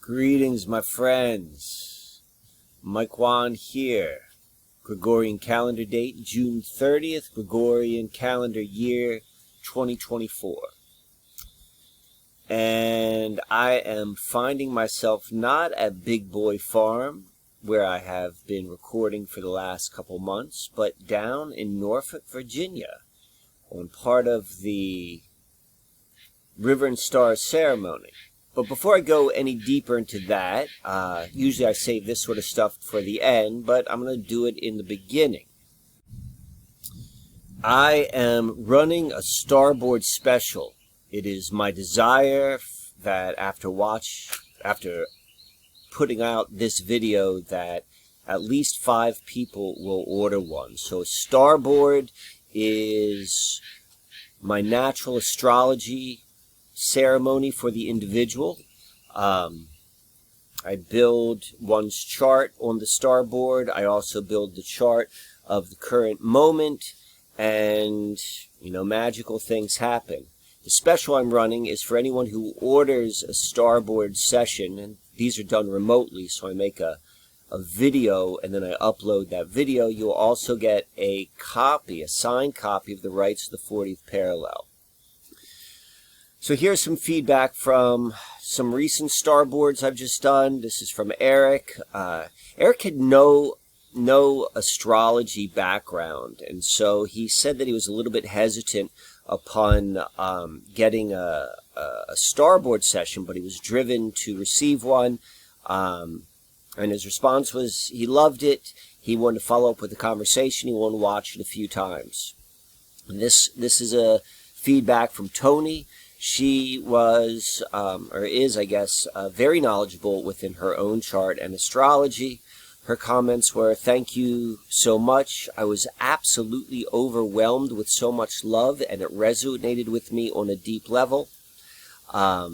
Greetings, my friends. Mkwann here. Gregorian calendar date, June 30th, Gregorian calendar year 2024. And I am finding myself not at Big Boy Farm, where I have been recording for the last couple months, but down in Norfolk, Virginia, on part of the Riverandstars ceremony. But before I go any deeper into that, usually I save this sort of stuff for the end, but I'm going to do it in the beginning. I am running a Starboard special. It is my desire that after putting out this video that at least 5 people will order one. So Starboard is my natural astrology ceremony for the individual. I build one's chart on the Starboard. I also build the chart of the current moment, and magical things happen. The special I'm running is for anyone who orders a Starboard session, and these are done remotely, so I make a video and then I upload that video. You'll also get a signed copy of the Rites of the 40th Parallel. So here's some feedback from some recent Starboards I've just done. This is from Eric. Eric had no astrology background, and so he said that he was a little bit hesitant upon getting a Starboard session, but he was driven to receive one. And his response was he loved it. He wanted to follow up with the conversation. He wanted to watch it a few times. And this is a feedback from Tony. She was, or is, I guess, very knowledgeable within her own chart and astrology. Her comments were, "Thank you so much. I was absolutely overwhelmed with so much love, and it resonated with me on a deep level." I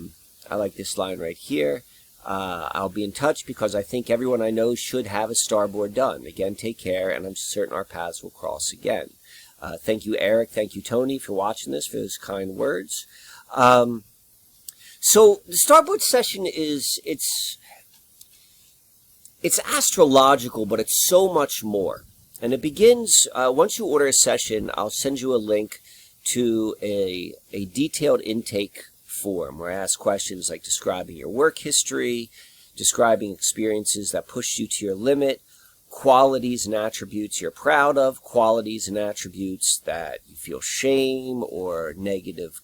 like this line right here. "I'll be in touch because I think everyone I know should have a Starboard done. Again, take care, and I'm certain our paths will cross again." Thank you, Eric. Thank you, Tony, for watching this, for those kind words. So the Starboard session it's astrological, but it's so much more. And it begins, once you order a session, I'll send you a link to a detailed intake form where I ask questions like describing your work history, describing experiences that pushed you to your limit, qualities and attributes you're proud of, qualities and attributes that you feel shame or negative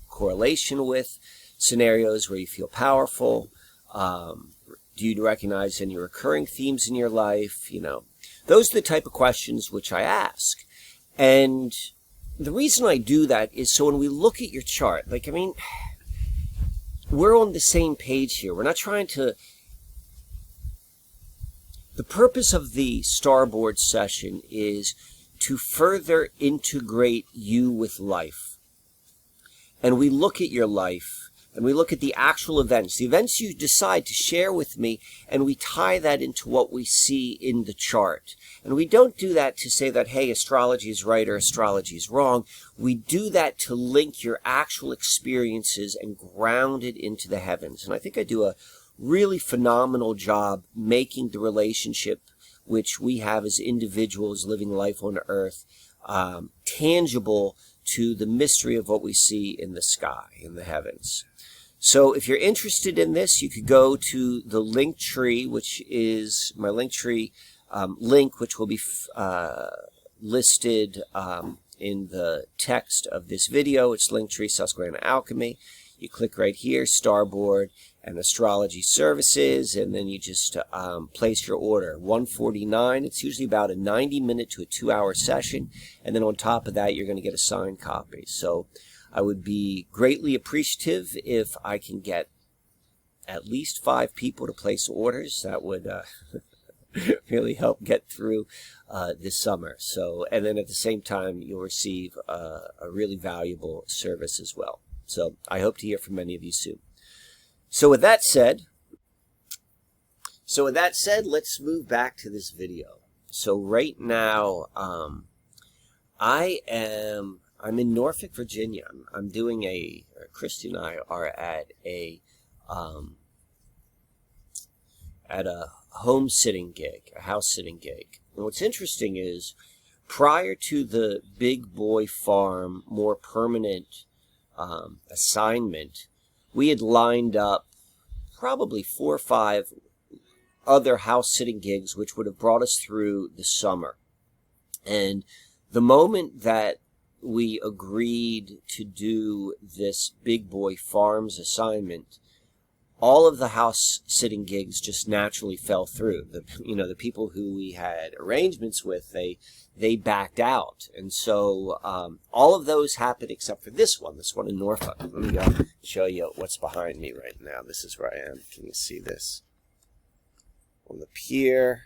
correlation with, scenarios where you feel powerful. Do you recognize any recurring themes in your life? Those are the type of questions which I ask. And the reason I do that is so when we look at your chart, we're on the same page here. We're not trying to... The purpose of the Starboard session is to further integrate you with life. And we look at your life, and we look at the actual events, the events you decide to share with me, and we tie that into what we see in the chart. And we don't do that to say that, hey, astrology is right or astrology is wrong. We do that to link your actual experiences and ground it into the heavens. And I think I do a really phenomenal job making the relationship which we have as individuals living life on Earth tangible to the mystery of what we see in the sky, in the heavens. So if you're interested in this, you could go to the Linktree, which is my Linktree link, which will be listed in the text of this video. It's Linktree Susquehanna Alchemy. You click right here, Starboard and Astrology Services, and then you just place your order. $149. It's usually about a 90-minute to a 2-hour session, and then on top of that, you're going to get a signed copy. So I would be greatly appreciative if I can get at least 5 people to place orders. That would really help get through this summer. So, and then at the same time, you'll receive a really valuable service as well. So I hope to hear from many of you soon. So with that said, let's move back to this video. So right now, I'm in Norfolk, Virginia. I'm doing Christy and I are at a at a home-sitting gig, a house-sitting gig. And what's interesting is, prior to the Big Boy Farm more permanent assignment, we had lined up probably 4 or 5 other house-sitting gigs which would have brought us through the summer. And the moment that we agreed to do this Big Boy Farms assignment, all of the house-sitting gigs just naturally fell through. The people who we had arrangements with, they backed out. And so all of those happened except for this one in Norfolk. Let me go show you what's behind me right now. This is where I am. Can you see this? On the pier.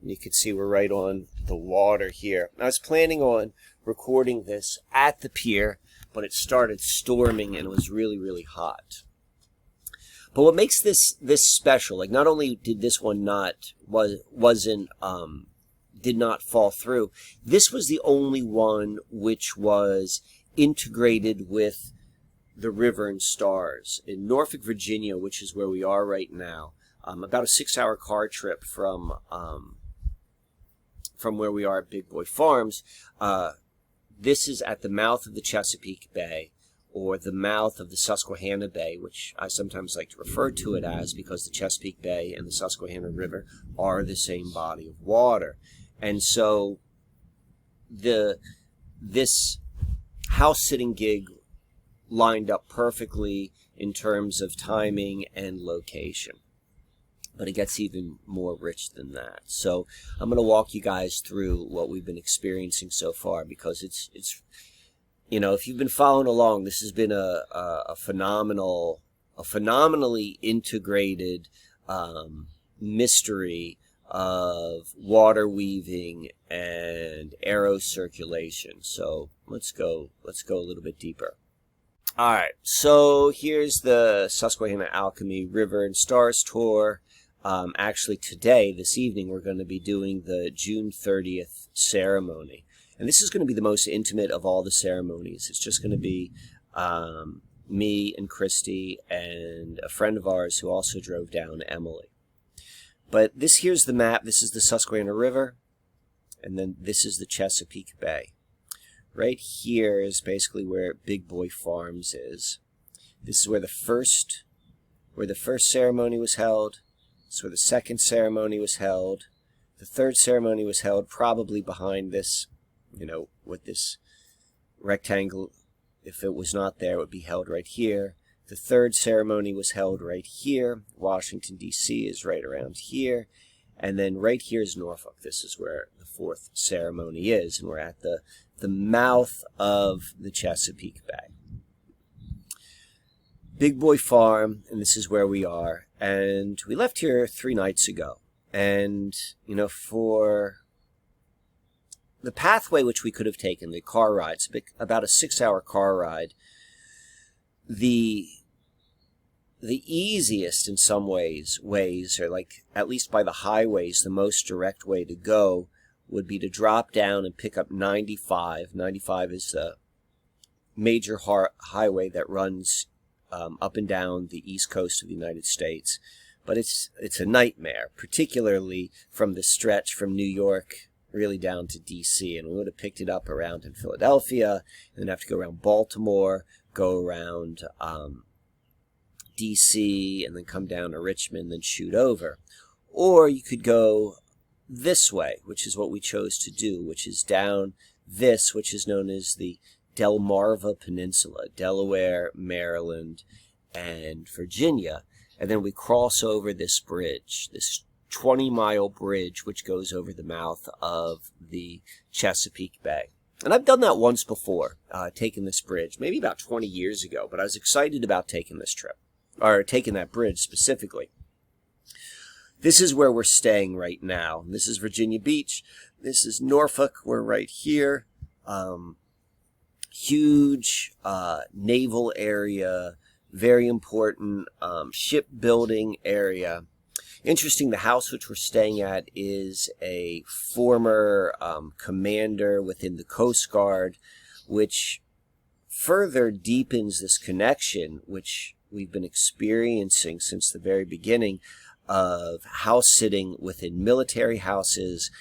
And you can see we're right on the water here. I was planning on recording this at the pier, but it started storming and it was really, really hot. But what makes this special, like, not only did this one did not fall through, this was the only one which was integrated with the River and Stars in Norfolk, Virginia, which is where we are right now. About a 6-hour car trip from where we are at Big Boy Farms. This is at the mouth of the Chesapeake Bay, or the mouth of the Susquehanna Bay, which I sometimes like to refer to it as, because the Chesapeake Bay and the Susquehanna River are the same body of water. And so this house-sitting gig lined up perfectly in terms of timing and location. But it gets even more rich than that. So I'm going to walk you guys through what we've been experiencing so far, because it's if you've been following along, this has been a phenomenally integrated mystery of water weaving and arrow circulation. So let's go a little bit deeper. All right, so here's the Susquehanna Alchemy River and Stars tour. Actually today, this evening, we're going to be doing the June 30th ceremony. And this is going to be the most intimate of all the ceremonies. It's just going to be me and Christy and a friend of ours who also drove down, Emily. But here's the map. This is the Susquehanna River, and then this is the Chesapeake Bay. Right here is basically where Big Boy Farms is. This is where the first ceremony was held. This is where the second ceremony was held. The third ceremony was held probably behind this, with this rectangle. If it was not there, it would be held right here. The third ceremony was held right here. Washington, D.C. is right around here. And then right here is Norfolk. This is where the fourth ceremony is. And we're at the mouth of the Chesapeake Bay. Big Boy Farm, and this is where we are. And we left here 3 nights ago. And, for the pathway which we could have taken, the car ride, it's about a 6-hour car ride. The easiest in some ways, or like, at least by the highways, the most direct way to go would be to drop down and pick up 95. 95 is the major highway that runs up and down the east coast of the United States. But it's a nightmare, particularly from the stretch from New York really down to D.C. And we would have picked it up around in Philadelphia, and then have to go around Baltimore, go around D.C., and then come down to Richmond, then shoot over. Or you could go this way, which is what we chose to do, which is down this, which is known as the Delmarva Peninsula, Delaware, Maryland, and Virginia. And then we cross over this bridge, this 20-mile bridge, which goes over the mouth of the Chesapeake Bay. And I've done that once before, taken this bridge, maybe about 20 years ago, but I was excited about taking this trip, or taking that bridge specifically. This is where we're staying right now. This is Virginia Beach. This is Norfolk. We're right here. Huge naval area, very important shipbuilding area. Interesting, the house which we're staying at is a former commander within the Coast Guard, which further deepens this connection, which we've been experiencing since the very beginning, of house sitting within military houses,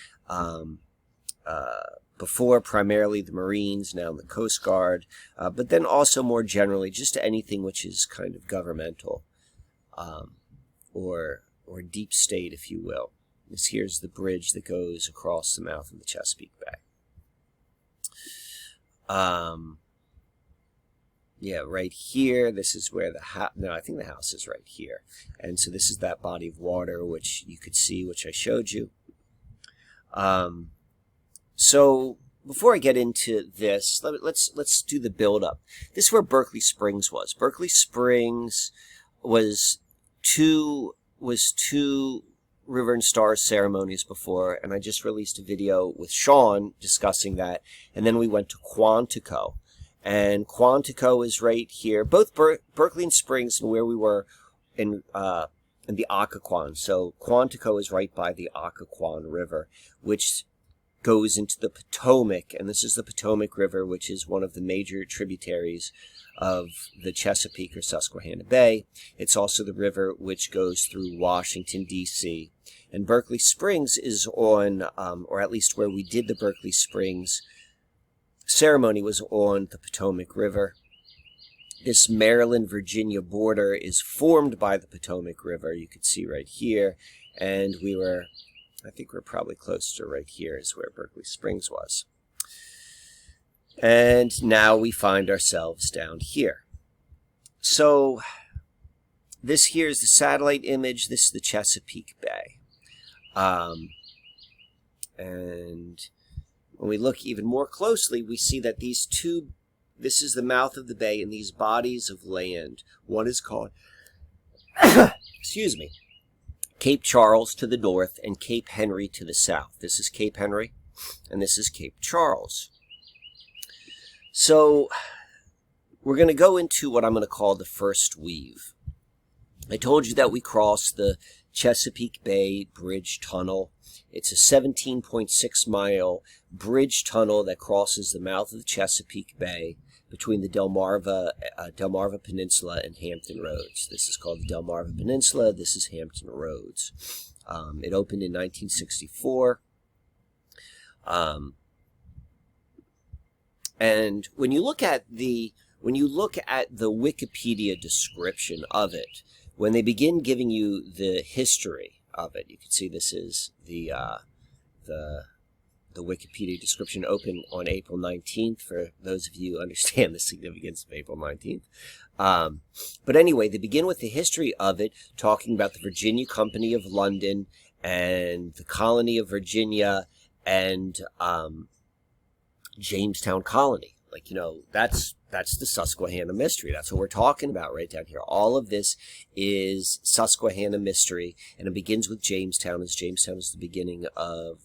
before primarily the Marines, now the Coast Guard, but then also more generally just anything which is kind of governmental, or deep state, if you will. Here's the bridge that goes across the mouth of the Chesapeake Bay. Yeah, right here, this is where the house, no, I think the house is right here. And so this is that body of water, which you could see, which I showed you. So before I get into this, let's do the build-up. This is where Berkeley Springs was. Berkeley Springs was two River and Stars ceremonies before, and I just released a video with Sean discussing that. And then we went to Quantico. And Quantico is right here. Both Berkeley and Springs and where we were in the Occoquan. So Quantico is right by the Occoquan River, which goes into the Potomac, and this is the Potomac River, which is one of the major tributaries of the Chesapeake or Susquehanna Bay. It's also the river which goes through Washington, D.C. And Berkeley Springs is on, or at least where we did the Berkeley Springs ceremony was on the Potomac River. This Maryland-Virginia border is formed by the Potomac River. You can see right here, and I think we're probably close to right here is where Berkeley Springs was. And now we find ourselves down here. So this here is the satellite image. This is the Chesapeake Bay. And when we look even more closely, we see that this is the mouth of the bay, and these bodies of land. One is called, excuse me, Cape Charles to the north and Cape Henry to the south. This is Cape Henry, and this is Cape Charles. So we're going to go into what I'm going to call the first weave. I told you that we crossed the Chesapeake Bay Bridge Tunnel. It's a 17.6-mile bridge tunnel that crosses the mouth of the Chesapeake Bay between the Delmarva Peninsula and Hampton Roads. This is called the Delmarva Peninsula. This is Hampton Roads. It opened in 1964. And when you look at the Wikipedia description of it, when they begin giving you the history of it, you can see this is the Wikipedia description, open on April 19th, for those of you who understand the significance of April 19th. But anyway, they begin with the history of it, talking about the Virginia Company of London and the colony of Virginia and Jamestown Colony. Like, that's the Susquehanna mystery. That's what we're talking about right down here. All of this is Susquehanna mystery, and it begins with Jamestown, as Jamestown is the beginning of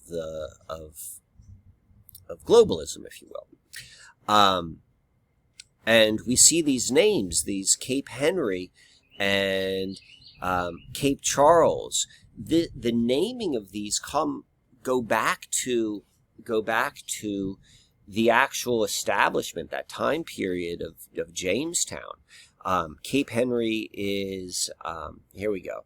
globalism, if you will. And we see these names, these Cape Henry and Cape Charles. The naming of these go back to the actual establishment, that time period of Jamestown. Cape Henry is, here we go.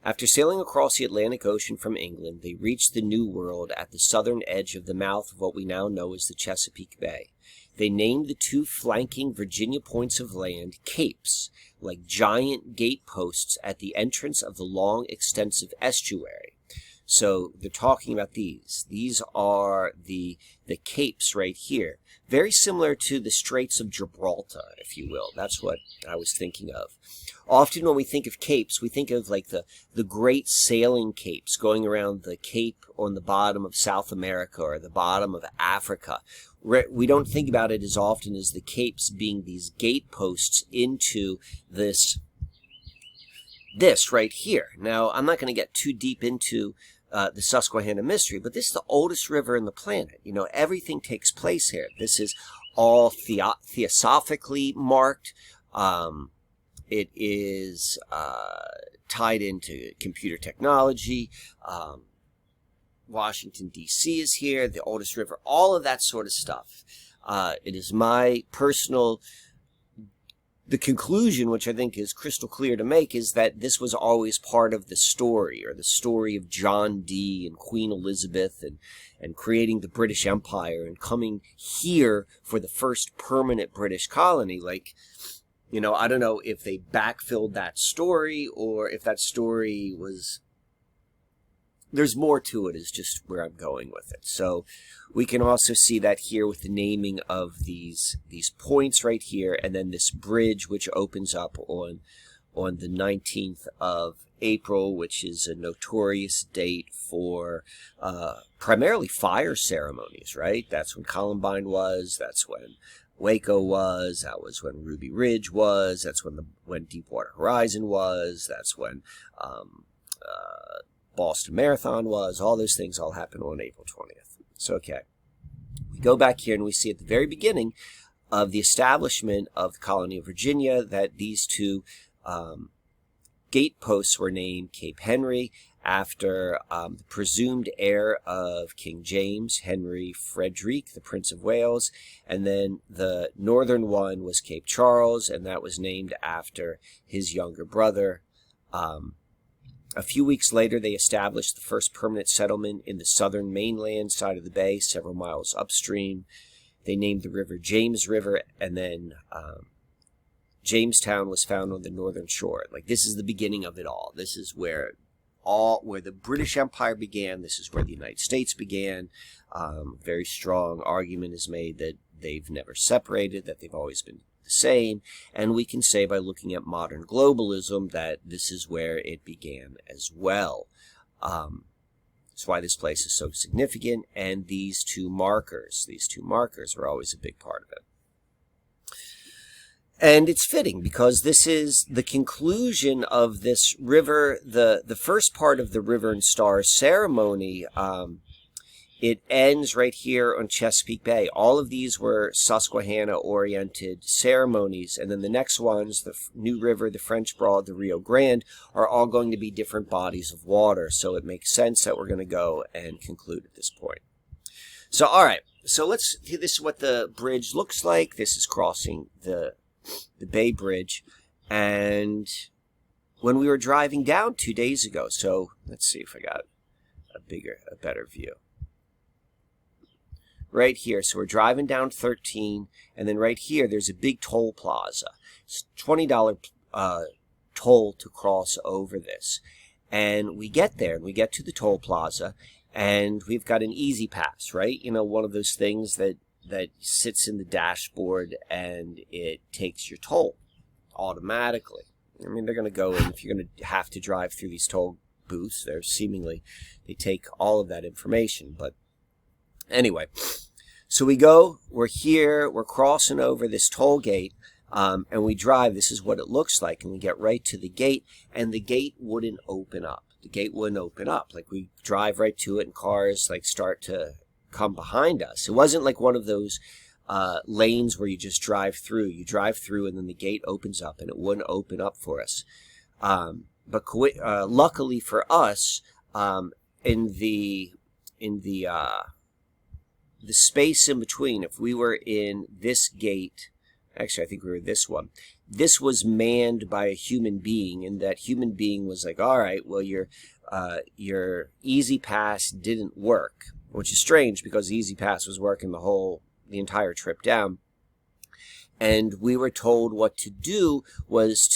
After sailing across the Atlantic Ocean from England, they reached the New World at the southern edge of the mouth of what we now know as the Chesapeake Bay. They named the two flanking Virginia points of land capes, like giant gateposts at the entrance of the long, extensive estuary. So they're talking about these. These are the capes right here. Very similar to the Straits of Gibraltar, if you will. That's what I was thinking of. Often when we think of capes, we think of like the great sailing capes going around the cape on the bottom of South America or the bottom of Africa. We don't think about it as often as the capes being these gateposts into this right here. Now, I'm not going to get too deep into the Susquehanna mystery, but this is the oldest river in the planet. Everything takes place here. This is all theosophically marked. It is tied into computer technology. Washington, D.C. is here, the oldest river, all of that sort of stuff. It is my personal the conclusion, which I think is crystal clear to make, is that this was always part of the story, or the story of John Dee and Queen Elizabeth and creating the British Empire and coming here for the first permanent British colony. Like, you know, I don't know if they backfilled that story or if that story was... There's more to it, is just where I'm going with it. So we can also see that here with the naming of these points right here, and then this bridge which opens up on the 19th of April, which is a notorious date for primarily fire ceremonies, right? That's when Columbine was, that's when Waco was, that was when Ruby Ridge was, that's when Deepwater Horizon was, that's when Boston Marathon was. All those things all happened on April 20th. So, okay. We go back here and we see at the very beginning of the establishment of the colony of Virginia that these two gate posts were named Cape Henry after the presumed heir of King James, Henry Frederick, the Prince of Wales. And then the northern one was Cape Charles, and that was named after his younger brother. A few weeks later, they established the first permanent settlement in the southern mainland side of the bay, several miles upstream. They named the river James River, and then Jamestown was found on the northern shore. Like, this is the beginning of it all. This is where the British Empire began. This is where the United States began. Very strong argument is made that they've never separated, that they've always been the same, and we can say by looking at modern globalism that this is where it began as well. That's why this place is so significant, and these two markers were always a big part of it. And it's fitting because this is the conclusion of this river, the first part of the River and Stars ceremony. It ends right here on Chesapeake Bay. All of these were Susquehanna-oriented ceremonies. And then the next ones, the New River, the French Broad, the Rio Grande, are all going to be different bodies of water. So it makes sense that we're going to go and conclude at this point. So, all right. So this is what the bridge looks like. This is crossing the Bay Bridge. And when we were driving down 2 days ago, so let's see if I got a better view. Right here, so we're driving down 13, and then right here, there's a big toll plaza. It's $20 toll to cross over this. And we get there, and we get to the toll plaza, and we've got an easy pass, right? You know, one of those things that sits in the dashboard, and it takes your toll automatically. I mean, they're going to go in, if you're going to have to drive through these toll booths, they take all of that information, but anyway, so we're here, we're crossing over this toll gate, and we drive. This is what it looks like, and we get right to the gate, and the gate wouldn't open up. The gate wouldn't open up. Like, we drive right to it, and cars, like, start to come behind us. It wasn't like one of those lanes where you just drive through. You drive through, and then the gate opens up, and it wouldn't open up for us. But luckily for us, in the space in between, if we were in this gate, actually I think we were this one, this was manned by a human being, and that human being was like, all right, well, your Easy Pass didn't work, which is strange because Easy Pass was working the entire trip down. And we were told what to do was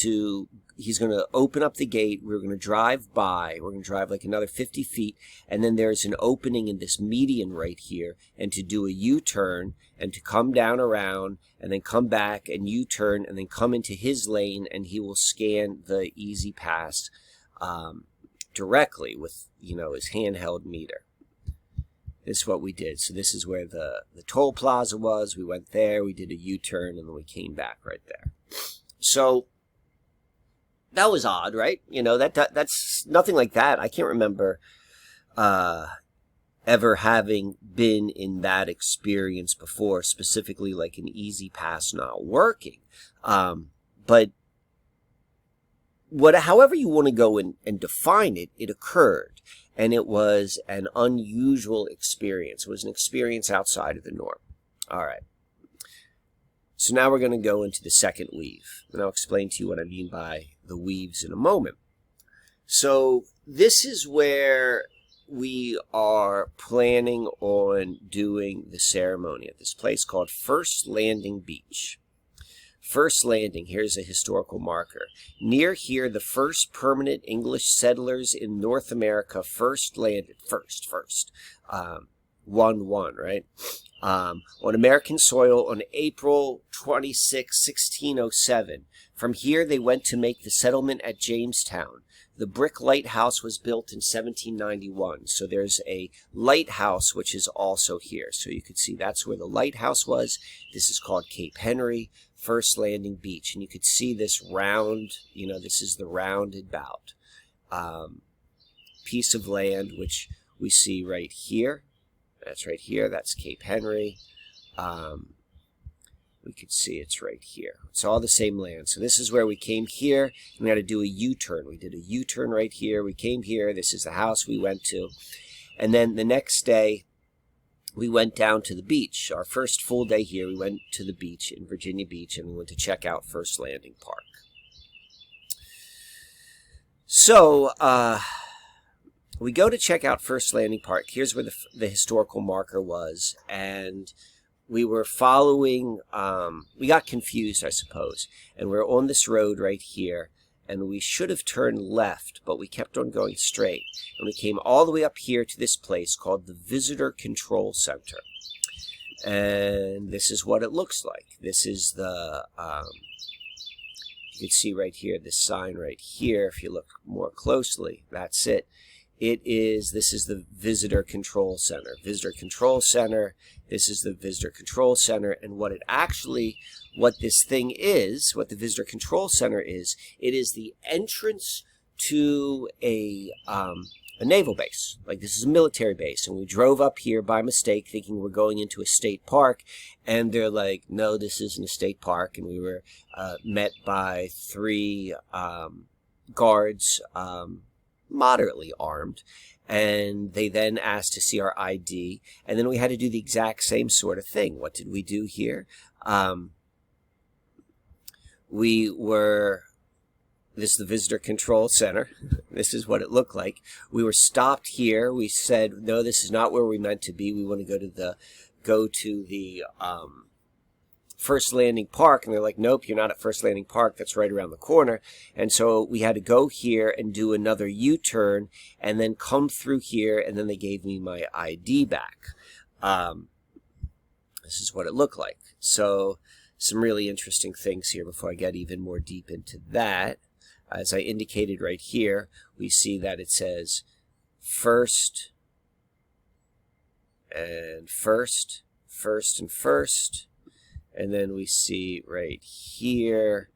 he's going to open up the gate. We're going to drive by. We're going to drive like another 50 feet. And then there's an opening in this median right here. And to do a U-turn and to come down around and then come back and U-turn and then come into his lane. And he will scan the Easy Pass directly with, his handheld meter. This is what we did. So this is where the toll plaza was. We went there, we did a U-turn, and then we came back right there. So that was odd, right? That's nothing like that. I can't remember ever having been in that experience before, specifically like an Easy Pass not working. But however you want to go and define it, it occurred. And it was an unusual experience. It was an experience outside of the norm. All right. So now we're going to go into the second weave, and I'll explain to you what I mean by the weaves in a moment. So this is where we are planning on doing the ceremony at this place called First Landing Beach. First Landing, here's a historical marker. Near here, the first permanent English settlers in North America first landed, 1-1, right? On American soil on April 26, 1607. From here, they went to make the settlement at Jamestown. The brick lighthouse was built in 1791. So there's a lighthouse, which is also here. So you could see that's where the lighthouse was. This is called Cape Henry, First Landing Beach. And you could see this round, this is the rounded bout piece of land, which we see right here. That's right here. That's Cape Henry. We could see it's right here. It's all the same land. So this is where we came here, and we had to do a U-turn. We did a U-turn right here. We came here. This is the house we went to. And then the next day, we went down to the beach. Our first full day here, we went to the beach in Virginia Beach, and we went to check out First Landing Park. So, we go to check out First Landing Park. Here's where the historical marker was, and we were following, we got confused, I suppose, and we're on this road right here, and we should have turned left, but we kept on going straight, and we came all the way up here to this place called the Visitor Control Center, and this is what it looks like. This is the, you can see right here, this sign right here, if you look more closely, that's it. This is the Visitor Control Center. Visitor Control Center, this is the Visitor Control Center, and what this thing is, what the Visitor Control Center is, it is the entrance to a naval base. Like, this is a military base, and we drove up here by mistake thinking we're going into a state park, and they're like, no, this isn't a state park, and we were met by 3 guards, moderately armed, and they then asked to see our ID, and then we had to do the exact same sort of thing. What did we do here? This is the Visitor Control Center. This is what it looked like. We were stopped here. We said, no, this is not where we meant to be. We want to go to the First Landing Park, and they're like, nope, you're not at First Landing Park, that's right around the corner. And so we had to go here and do another U-turn and then come through here, and then they gave me my ID back. This is what it looked like. So some really interesting things here before I get even more deep into that. As I indicated right here, we see that it says first and first, first and first. And then we see right here,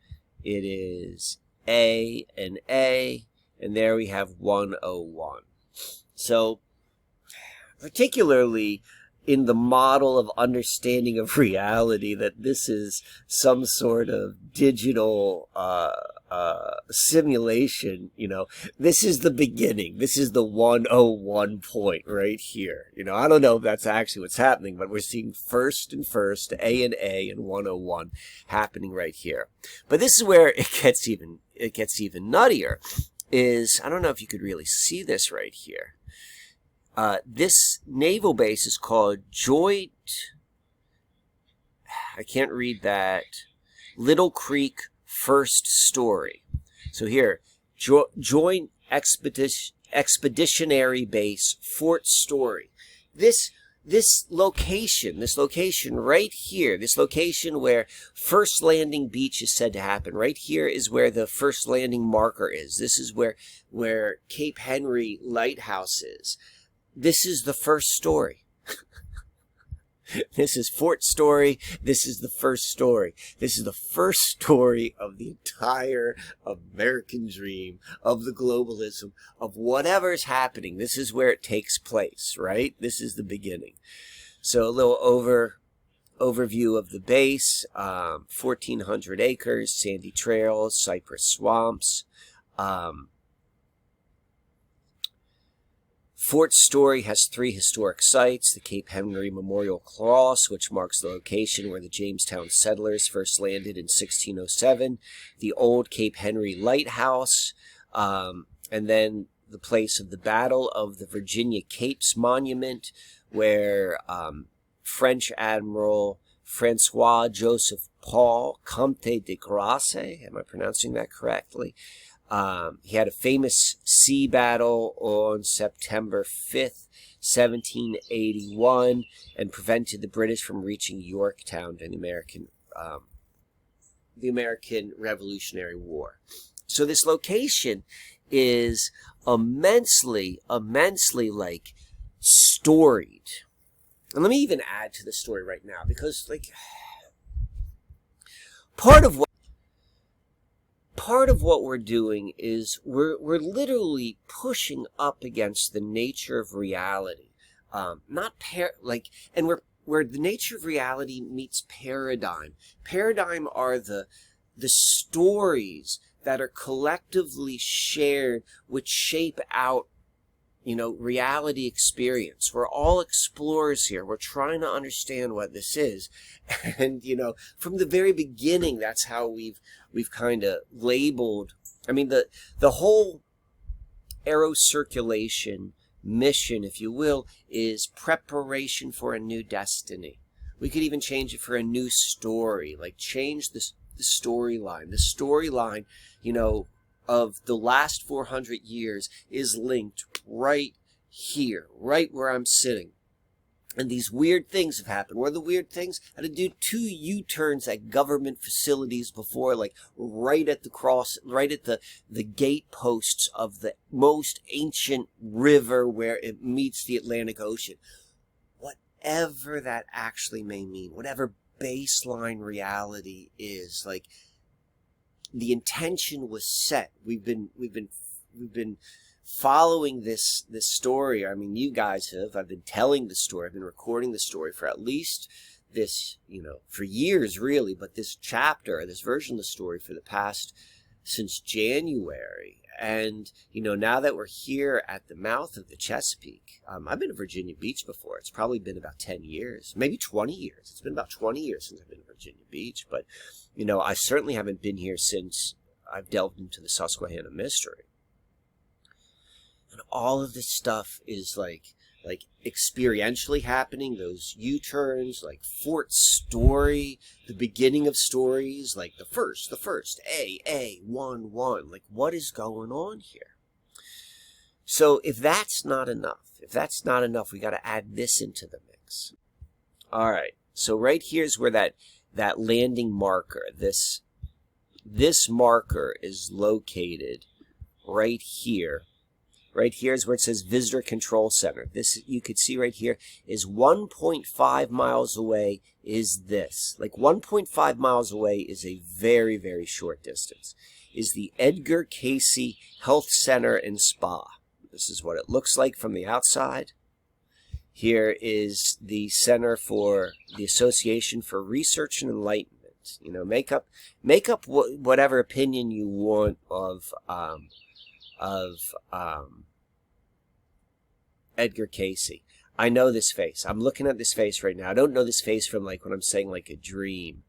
it is A and A, and there we have 101. So, particularly in the model of understanding of reality, that this is some sort of digital simulation, this is the beginning. This is the 101 point right here. I don't know if that's actually what's happening, but we're seeing first and first, A and 101 happening right here. But this is where it gets even nuttier. I don't know if you could really see this right here. This naval base is called I can't read that, Little Creek First Story. So here, Joint Expeditionary Base, Fort Story. This location right here, this location where First Landing Beach is said to happen, right here is where the First Landing marker is. This is where Cape Henry Lighthouse is. This is the first story. This is Fort Story. This is the first story. This is the first story of the entire American dream, of the globalism, of whatever's happening. This is where it takes place, right? This is the beginning. So a little overview of the base, 1,400 acres, sandy trails, cypress swamps, Fort Story has 3 historic sites: the Cape Henry Memorial Cross, which marks the location where the Jamestown settlers first landed in 1607, the old Cape Henry Lighthouse, and then the place of the Battle of the Virginia Capes Monument, where French Admiral Francois Joseph Paul, Comte de Grasse, am I pronouncing that correctly? He had a famous sea battle on September 5th, 1781, and prevented the British from reaching Yorktown during the American Revolutionary War. So this location is immensely like storied. And let me even add to the story right now, because like part of what we're doing is we're literally pushing up against the nature of reality, and where the nature of reality meets paradigm. Paradigm are the stories that are collectively shared, which shape out, reality experience. We're all explorers here. We're trying to understand what this is. And, from the very beginning, that's how we've kind of labeled, the whole aerocirculation mission, if you will, is preparation for a new destiny. We could even change it for a new story, like change the storyline. The storyline, of the last 400 years is linked right here, right where I'm sitting. And these weird things have happened. What are the weird things? I had to do 2 U-turns at government facilities before, like right at the gate posts of the most ancient river where it meets the Atlantic Ocean. Whatever that actually may mean, whatever baseline reality is, like, the intention was set. We've been following this story. You guys have. I've been telling the story. I've been recording the story for at least this, for years really, but this chapter, this version of the story since January. And, now that we're here at the mouth of the Chesapeake, I've been to Virginia Beach before. It's probably been about 10 years, maybe 20 years. It's been about 20 years since I've been to Virginia Beach. But, I certainly haven't been here since I've delved into the Susquehanna mystery. And all of this stuff is like experientially happening, those U-turns, like Fort Story, the beginning of stories, like the first, A1, like what is going on here? So if that's not enough, we got to add this into the mix. All right, so right here's where that landing marker, this marker is located right here. Right here is where it says Visitor Control Center. This, you could see right here, is 1.5 miles away is this. Like 1.5 miles away is a very, very short distance. Is the Edgar Cayce Health Center and Spa. This is what it looks like from the outside. Here is the Center for the Association for Research and Enlightenment. Make up whatever opinion you want of Edgar Cayce. I know this face. I'm looking at this face right now. I don't know this face from like when I'm saying like a dream.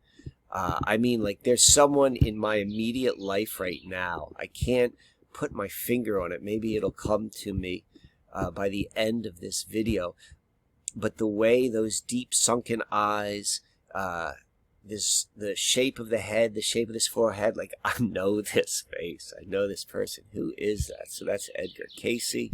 Like there's someone in my immediate life right now. I can't put my finger on it. Maybe it'll come to me by the end of this video. But the way those deep sunken eyes, the shape of the head, the shape of this forehead, like I know this face. I know this person. Who is that? So that's Edgar Cayce.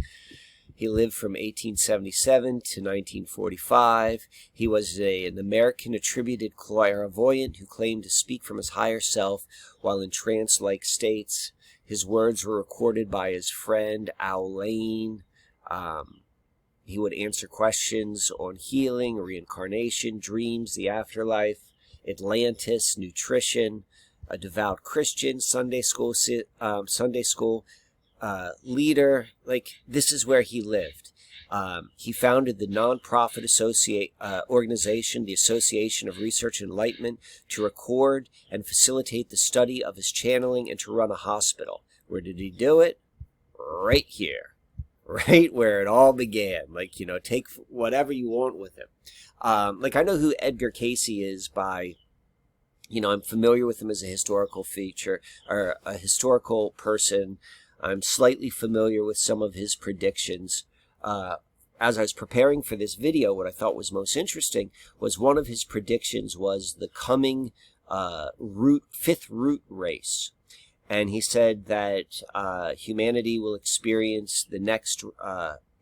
He lived from 1877 to 1945. He was an American attributed clairvoyant who claimed to speak from his higher self while in trance-like states. His words were recorded by his friend Al Lane. He would answer questions on healing, reincarnation, dreams, the afterlife, Atlantis, nutrition, a devout Christian, Sunday school leader. Like, this is where he lived. He founded the non-profit organization, the Association of Research and Enlightenment, to record and facilitate the study of his channeling and to run a hospital. Where did he do it? Right here. right where it all began. Like, you know, take whatever you want with him. Like, I know who Edgar Cayce is by, you know, I'm familiar with him as a historical feature or a historical person. I'm slightly familiar with some of his predictions. As I was preparing for this video, what I thought was most interesting was one of his predictions was the coming fifth root race. And he said that humanity will experience the next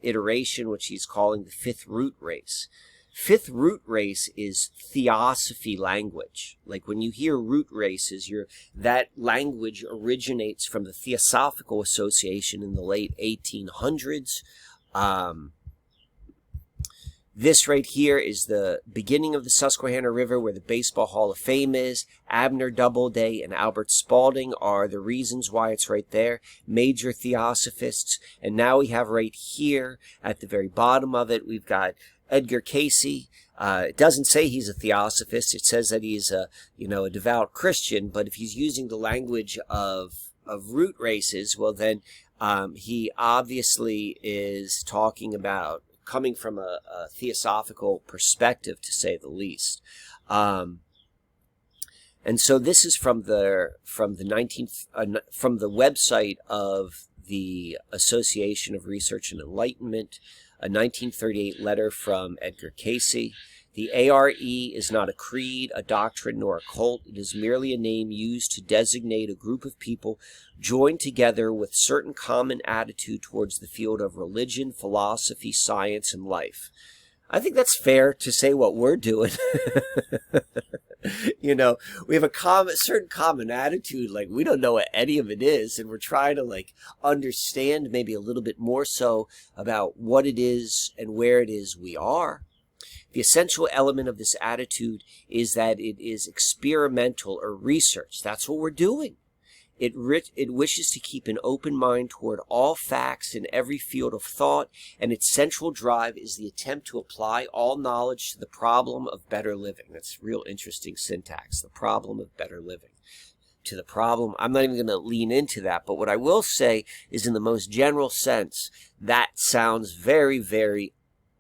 iteration, which he's calling the fifth root race. Fifth root race is theosophy language. Like when you hear root races, that language originates from the Theosophical Association in the late 1800s. This right here is the beginning of the Susquehanna River where the Baseball Hall of Fame is. Abner Doubleday and Albert Spalding are the reasons why it's right there. Major theosophists. And now we have right here at the very bottom of it, we've got Edgar Cayce. It doesn't say he's a theosophist. It says that he's a devout Christian. But if he's using the language of root races, well then he obviously is talking about coming from a theosophical perspective, to say the least. And so this is from the website of the Association of Research and Enlightenment, a 1938 letter from Edgar Cayce. The ARE is not a creed, a doctrine, nor a cult. It is merely a name used to designate a group of people joined together with certain common attitude towards the field of religion, philosophy, science, and life. I think that's fair to say what we're doing. You know, we have a certain common attitude, like we don't know what any of it is, and we're trying to like understand maybe a little bit more so about what it is and where it is we are. The essential element of this attitude is that it is experimental or research. That's what we're doing. It wishes to keep an open mind toward all facts in every field of thought, and its central drive is the attempt to apply all knowledge to the problem of better living. That's real interesting syntax, the problem of better living. To the problem, I'm not even going to lean into that, but what I will say is in the most general sense, that sounds very, very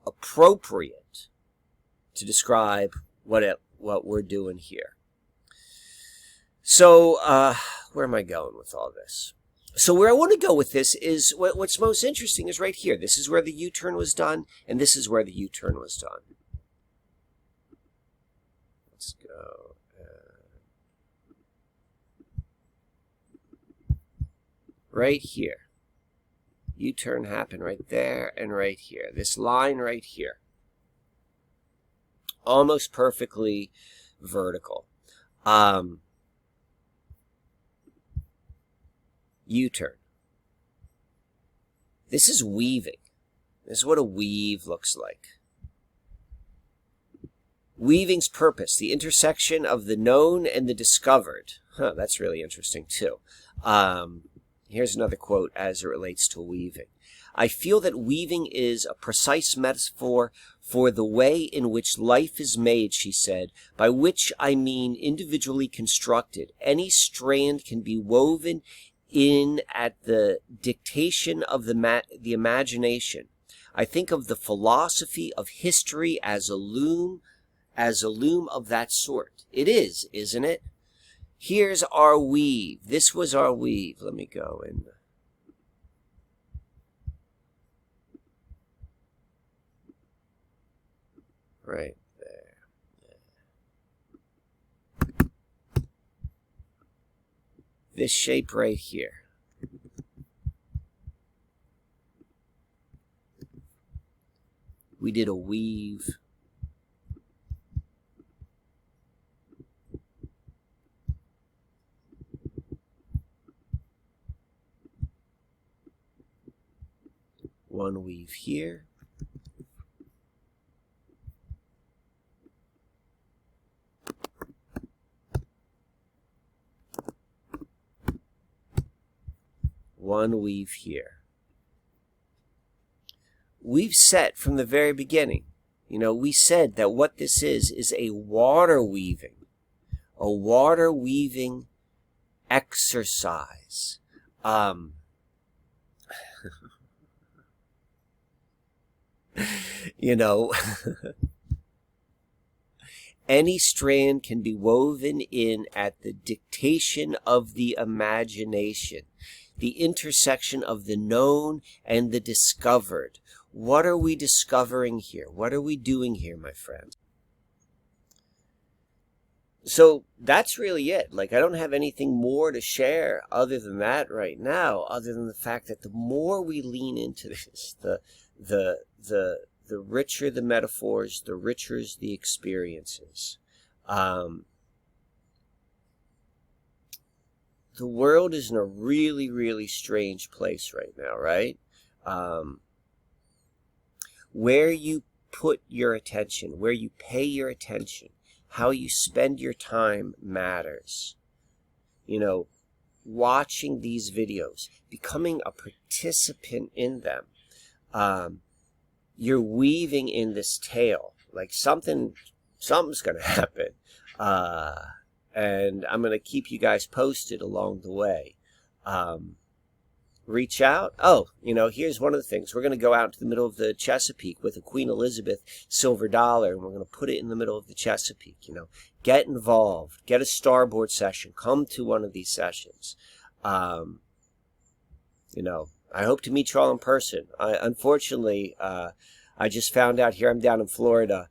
appropriate to describe what we're doing here. So, where am I going with all this? So where I want to go with this is, what's most interesting is right here. This is where the U-turn was done, and this is where the U-turn was done. Let's go. Right here. U-turn happened right there and right here. This line right here. Almost perfectly vertical. U-turn. This is weaving. This is what a weave looks like. Weaving's purpose, the intersection of the known and the discovered. That's really interesting too. Here's another quote as it relates to weaving. I feel that weaving is a precise metaphor for the way in which life is made, she said, by which I mean individually constructed. Any strand can be woven in at the dictation of the imagination. I think of the philosophy of history as a loom of that sort. It is, isn't it? Here's our weave. This was our weave. Let me go in. Right there. This shape right here. We did a weave. One weave here. One weave here. We've said from the very beginning, we said that what this is a water weaving exercise. You know, any strand can be woven in at the dictation of the imagination, the intersection of the known and the discovered. What are we discovering here? What are we doing here, my friends? So that's really it. Like, I don't have anything more to share other than that right now, other than the fact that the more we lean into this, the richer the metaphors, the richer the experiences. The world is in a really, really strange place right now, right? Where you put your attention, where you pay your attention, how you spend your time matters. You know, watching these videos, becoming a participant in them. You're weaving in this tale. Like something's going to happen. And I'm going to keep you guys posted along the way. Reach out. Oh, you know, here's one of the things. We're going to go out to the middle of the Chesapeake with a Queen Elizabeth silver dollar, and we're going to put it in the middle of the Chesapeake. You know, get involved. Get a Starboard session. Come to one of these sessions. You know, I hope to meet you all in person. Unfortunately, I just found out here I'm down in Florida.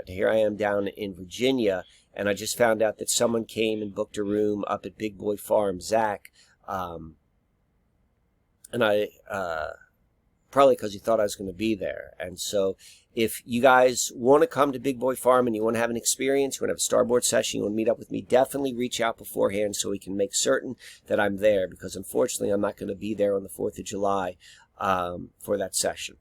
Here I am down in Virginia, and I just found out that someone came and booked a room up at Big Boy Farm, Zach. And I, probably because he thought I was going to be there. And so if you guys want to come to Big Boy Farm and you want to have an experience, you want to have a Starboard session, you want to meet up with me, definitely reach out beforehand so we can make certain that I'm there, because unfortunately I'm not going to be there on the 4th of July for that session.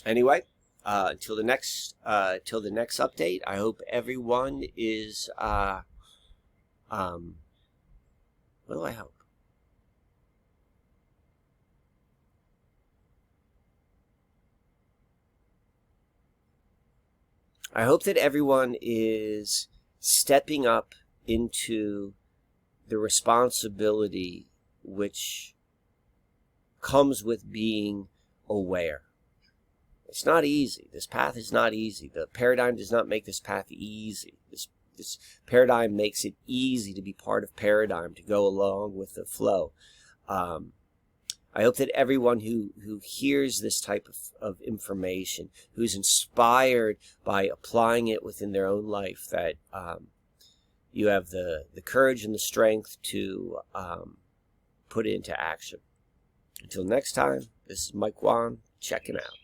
Anyway, until the next update, I hope everyone is, what do I hope? I hope that everyone is stepping up into the responsibility which comes with being aware. It's not easy. This path is not easy. The paradigm does not make this path easy. This paradigm makes it easy to be part of paradigm, to go along with the flow. I hope that everyone who hears this type of information, who's inspired by applying it within their own life, that you have the courage and the strength to put it into action. Until next time, this is mkwann checking out.